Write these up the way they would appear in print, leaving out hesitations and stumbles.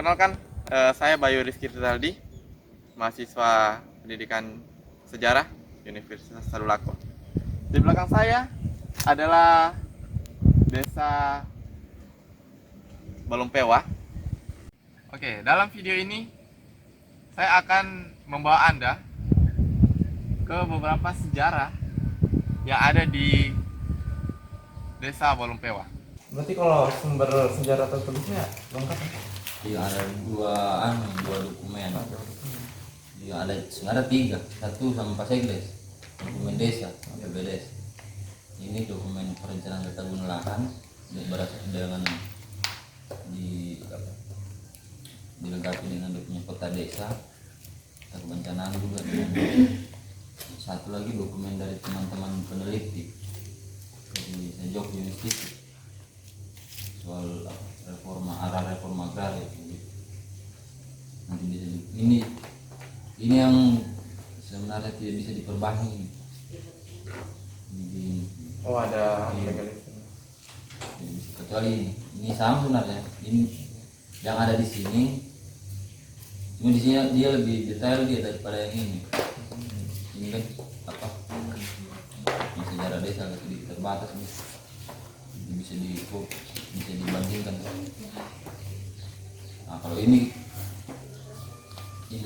Perkenalkan, saya Bayu Rizky Rizaldi, mahasiswa pendidikan sejarah Universitas Tadulako. Di belakang saya adalah desa Balumpewa. Oke, dalam video ini saya akan membawa Anda ke beberapa sejarah yang ada di desa Balumpewa. Berarti kalau sumber sejarah tertulisnya lengkap ya? Iya, ada dua dokumen. Iya, ada tiga. Satu sama Pak Sekdes, dokumen desa, PBDes. Ini dokumen perencanaan tata guna lahan berdasarkan dengan dilengkapi dengan dokumen peta desa, peta kebencanaan juga. Satu lagi dokumen dari teman-teman peneliti dari Sejok University soal arah reforma agraria. Nanti bisa ini yang sebenarnya tidak bisa diperbaiki. Oh, ada kecuali ini sama sebenarnya. Ini yang ada di sini, cuma di sini dia lebih detail daripada yang ini. Ini kan apa? Ini sejarah desa agak sedikit terbatas nih. Bisa dibandingkan. Nah, kalau ini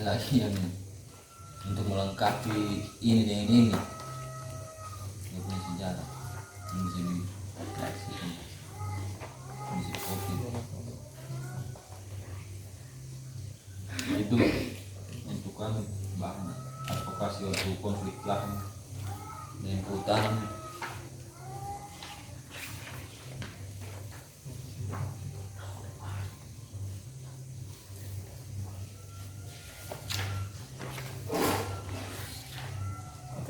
lagi yang untuk melengkapi ini dengan ini punya sejarah yang bisa dikoreksi, bisa dikopi. Itu untuk bahan advokasi waktu konflik lahan dan kehutanan.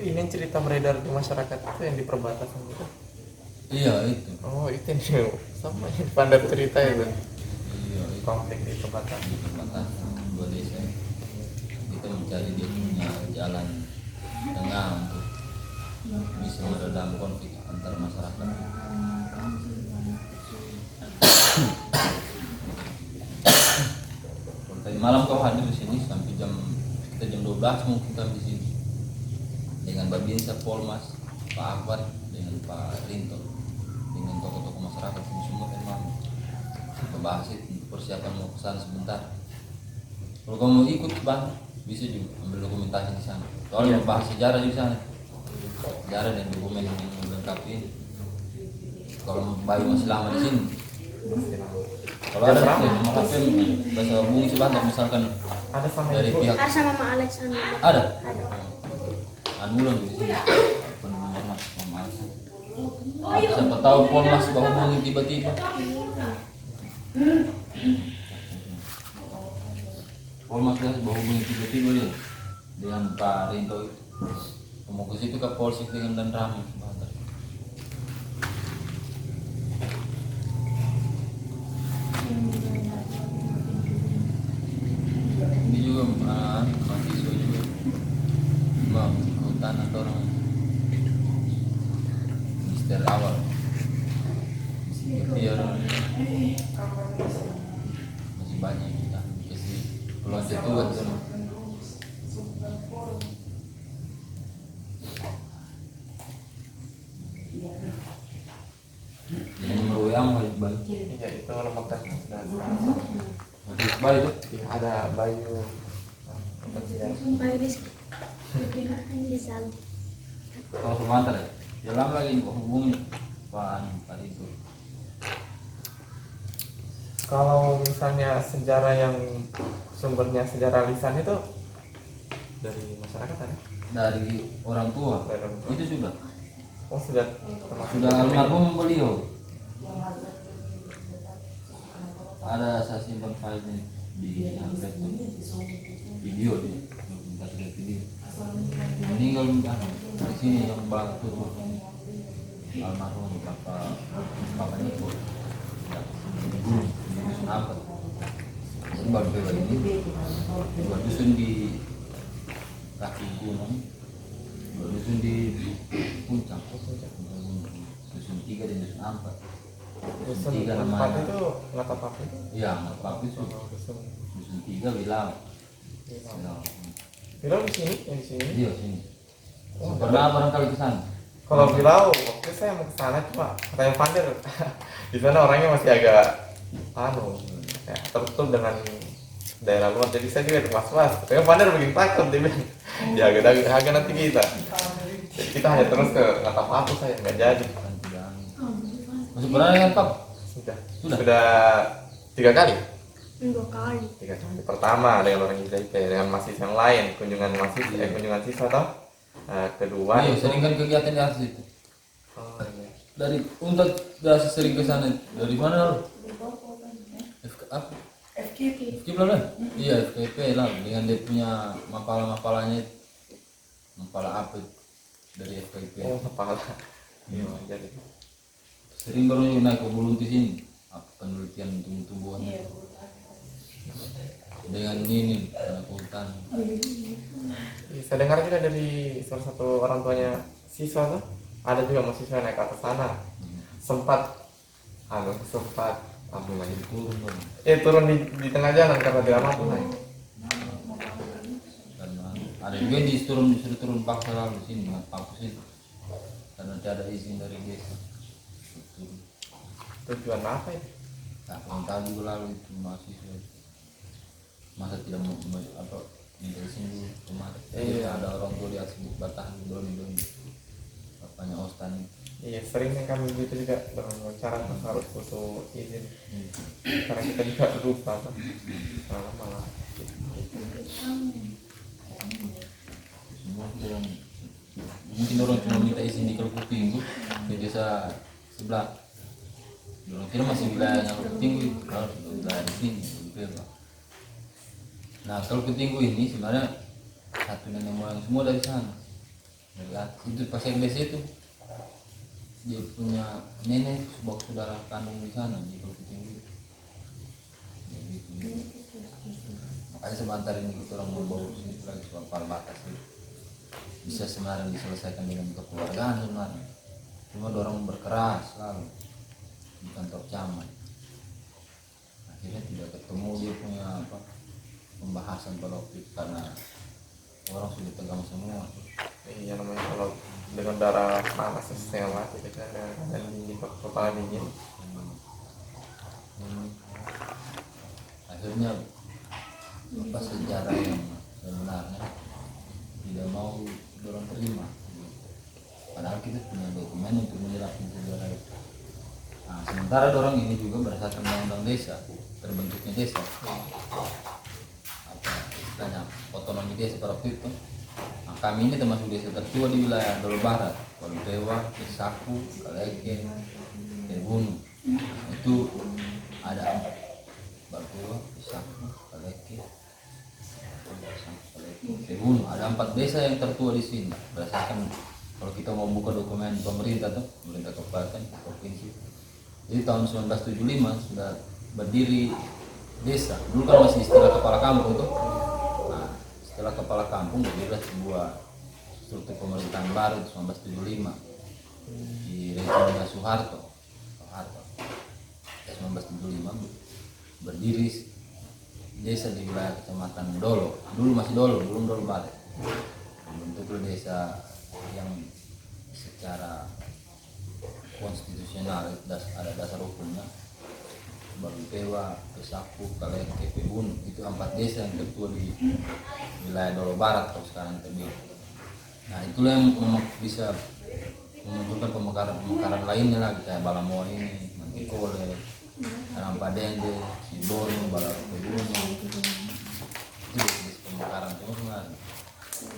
Ini cerita beredar di masyarakat itu yang di perbatasan itu. Iya, itu. Oh, itu nih sama yang pandai cerita itu. Iya, itu. Konflik di perbatasan dua desa. Kita mencari dia punya jalan tengah untuk bisa meredam konflik antar masyarakat. Tadi malam kau hadir di sini sampai jam 12 mungkin kami di sini dengan Babinsa, Polmas, Pak Akbar, dengan Pak Rinto, dengan tokoh-tokoh masyarakat ini semua memang membahas itu persiapan mau kesana sebentar. Kalau kamu mau ikut bang, bisa juga ambil dokumentasi di sana. Soalnya membahas sejarah di sana, sejarah dan dokumen yang melengkapi. Kalau Bayu masih lama di sini, kalau ada bahasa hubungi sebentar misalkan ada sama dari pihak sama Mama Alex ada. Anulan di sini. Siapa tahu Polmas hubungi tiba-tiba. Polmas hubungi tiba-tiba dia dengan Pak Rinto itu. Mau ke situ ke Polsek dengan dan Rami. Ini juga mahasiswa juga. Bang, kehutanan orang Mister awal biar masih banyak kita kasih peluang itu kan. Ini nomor WA mau balik. Iya, itu nomor telepon sudah. Balik tuh. Ya, ada Bayu. Bayu Rizky Rizaldi. Kalau sebentar ya, jalan lagi kok hubungi Pak itu. Kalau misalnya sejarah yang sumbernya sejarah lisan itu dari masyarakat ada? Dari orang tua. Dari orang tua. Itu sudah. Oh, sudah termasuk Sudah almarhum beliau. Ada saya simpan filenya di Android video di video. Meninggal di sini yang bantu almarhum Bapak Niko. Apa? Ini baru bebas ini. Dua dusun di kaki gunung, dua dusun di puncak, dusun 3 dan dusun 4. Dusun Dusun 3 4 namanya. itu Ngatapapi itu. Iya, Ngatapapi itu. Dusun Dusun 3 Wilau. Wilau. Wilau. Wilau di sini, yang di sini. Iya sini. Oh, Pernah barangkali ke sana. Kalau Wilau, waktu itu saya mau ke sana cuma kata yang Fander di sana orangnya masih agak ya, tertutup dengan daerah luar. Jadi saya juga was-was. Tapi Fander bikin takut dia bilang, ya agak nanti kita. Jadi kita hanya terus ke Ngatapapi saya nggak jadi. Kan tidak. Oh, Masih pernah dengan Pak? Sudah. Sudah? Sudah 3 kali. 2 kali. 3 kali. Pertama dengan orang IPB, dengan mahasiswa yang lain, kunjungan mahasiswa, kunjungan siswa toh. Kedua Iya, sering kan kegiatan di atas itu. oh, iya. Dari untuk udah sering ke sana. Dari mana lu? Apa? FKP. FKP lah. Iya, FKP lah dengan dia punya mapala-mapalanya. Mapala apa itu? Dari FKP. Oh, kepala. Iya, jadi. Sering baru naik ke Buluntis ini. Apa penelitian tumbuh-tumbuhan. Dengan ini anak hutan. Iya, saya dengar juga dari salah satu orang tuanya siswa tuh, ada juga mahasiswa naik ke atas sana. Sempat apa lagi? Turun dong. Turun di tengah jalan karena tidak mampu naik. Karena ada juga yang disuruh turun paksa lalu sini dengan kampus itu. Karena tidak ada izin dari desa. Turun. Tujuan apa itu? Nah, tahun juga lalu itu mahasiswa masa tidak mau apa minta izin dulu kemarin. Iya. Ada orang tua di atas batahan belum bapaknya Ostan. Iya, sering kan kami gitu juga dengan wawancara harus butuh izin. Karena kita juga lupa kan. Malah Semua orang mungkin orang cuma minta izin di Kalkutinggu di desa sebelah. Orang kira masih wilayahnya Kalkutinggu itu kalau wilayah di sini lebih bebas. Nah, Kalkutinggu ini sebenarnya satu nenek moyang semua dari sana. Dari atas itu pas yang desa itu dia punya nenek sebuah saudara kandung di sana di Kalkutinggu. Jadi itu. Makanya sebentar ini kita orang mau bawa sini lagi soal batas itu bisa sebenarnya diselesaikan dengan kekeluargaan sebenarnya. Cuma dorong berkeras selalu di kantor camat. Akhirnya tidak ketemu dia punya apa pembahasan pada waktu itu karena orang sudah tegang semua. iya, namanya kalau dengan darah panas setengah mati kita dan dingin kepala dingin. Akhirnya apa sejarah yang sebenarnya tidak mau dorong terima. Padahal kita punya dokumen untuk menjelaskan sejarah itu. Nah, sementara dorong ini juga berdasarkan undang-undang desa, terbentuknya desa. Apa istilahnya otonomi desa pada waktu itu. Nah, kami ini termasuk desa tertua di wilayah Dolo Barat, Walutewa, Saku, Kaleke, Terbunu. Itu ada Walutewa, Saku, Kaleke, Terbunu. Ada 4 desa yang tertua di sini. Berdasarkan kalau kita mau buka dokumen pemerintah tuh, pemerintah kabupaten, provinsi. Jadi tahun 1975 sudah berdiri desa. Dulu kan masih istilah kepala kampung tuh. Nah, setelah kepala kampung berdirilah sebuah struktur pemerintahan baru 1975 di rezimnya Soeharto. 1975 berdiri desa di wilayah kecamatan Dolo. Dulu masih Dolo, belum Dolo Barat. Bentuklah desa yang secara konstitusional ada dasar hukumnya. Walutewa, Pesaku, Kaleke, Pebun itu 4 desa yang tertua di wilayah Dolo Barat kalau sekarang terbilang. Nah, itulah yang bisa memunculkan pemekaran lainnya lagi kayak Balamoa ini, Mantikole, Rampadende, Sibono, Balapebun. Itu jenis pemekaran semua sebenarnya.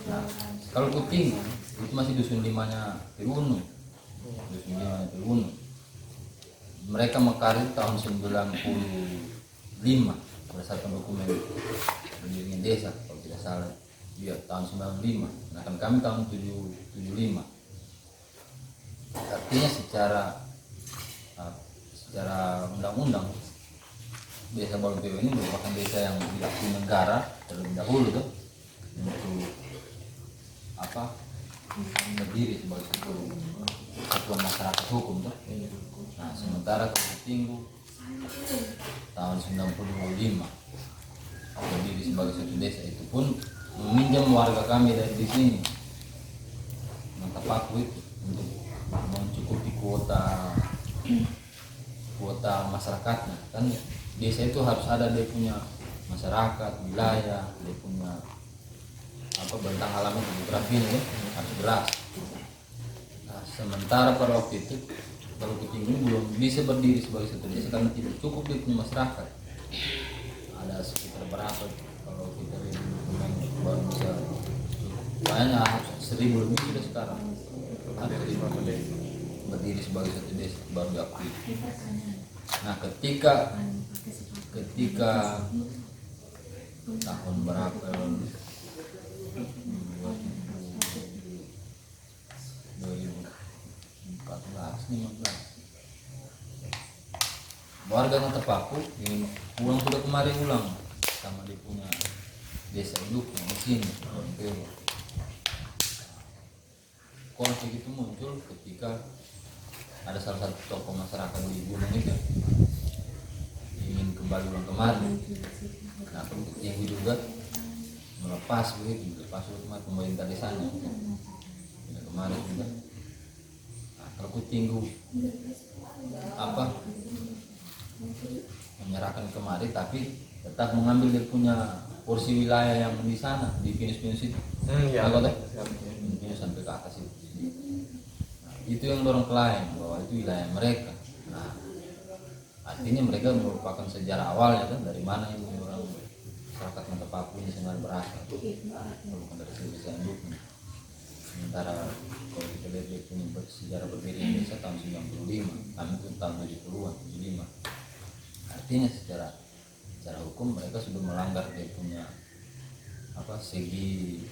Nah, kalau Kuting itu masih dusun 5-nya Pebun. Dusun 5-nya Pebun. Mereka mekar itu tahun 95 berdasarkan dokumen pendirian desa kalau tidak salah. Iya, tahun 95. Nah, kan kami tahun 75. Artinya secara undang-undang desa Walutewa ini merupakan desa yang diakui negara terlebih dahulu tuh untuk apa berdiri sebagai satuan masyarakat hukum tuh. Nah sementara Kampung Tinggu tahun 95 berdiri sebagai satu desa, itu pun meminjam warga kami dari di sini Matapaku itu untuk mencukupi kuota masyarakatnya. Kan desa itu harus ada dia punya masyarakat, wilayah, dia punya apa bentang alami geografi ini harus jelas. Nah, sementara pada waktu itu kalau Tinggi belum bisa berdiri sebagai satu desa karena tidak cukup dia punya masyarakat. Ada sekitar berapa kalau kita lihat baru bisa banyak 1.000 lebih sudah sekarang ada berdiri sebagai satu desa baru diakui. Nah ketika tahun berapa 2014-15 warga Matapaku ingin pulang sudah kemarin ulang sama dia punya desa induk di sini. Konflik itu muncul ketika ada salah satu tokoh masyarakat di gunung itu ingin kembali ulang kemarin. Nah yang juga melepas pemerintah desanya tidak kemarin juga. Nah, kalau Tinggu menyerahkan kemarin tapi tetap mengambil dia punya porsi wilayah yang di sana di pinus-pinus itu. Iya. Pinus sampai ke atas itu. Nah, itu yang dorong klaim bahwa itu wilayah mereka. Nah, artinya mereka merupakan sejarah awalnya kan dari mana ini orang masyarakat Matapaku ini sebenarnya berasal, bukan dari desa induknya. Sementara kalau kita lihat dia punya sejarah berdiri Indonesia tahun 95, kami itu tahun 70-an, 75. Artinya secara hukum mereka sudah melanggar dia punya segi